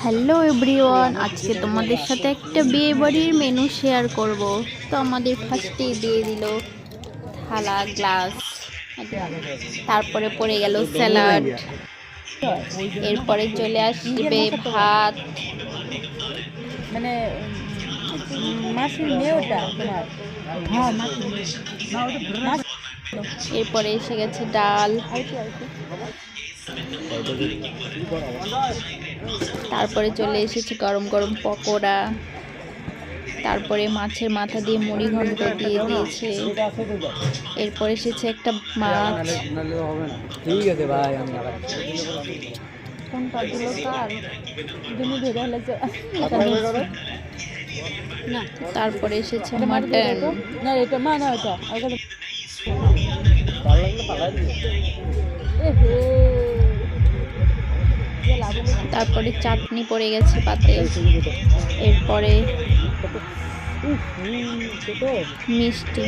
Hello everyone, আজকে তোমাদের সাথে একটা বিয়ে বাড়ির মেনু শেয়ার করব। তো আমাদের ফার্স্টেই দিয়ে দিল থালা গ্লাস, তারপরে পড়ে গেল স্যালাড, এরপরে চলে আসবে ভাত, মানে মাসির মেয়েটা তোমার, হ্যাঁ এরপরে এসে গেছে ডাল, তারপরে চলে এসেছে গরম গরম পকোড়া, তারপরে মাছের মাথা দিয়ে মুড়ি ঘন্ট দিয়ে দিয়েছে, এরপর এসেছে একটা মাছ। ঠিক আছে ভাই, আমি কোনটা দিল কার না, তারপরে এসেছে মাটন, না এটা মা না এটা তারপরে চাটনি পড়ে গেছে পাতে, এরপরে মিষ্টি।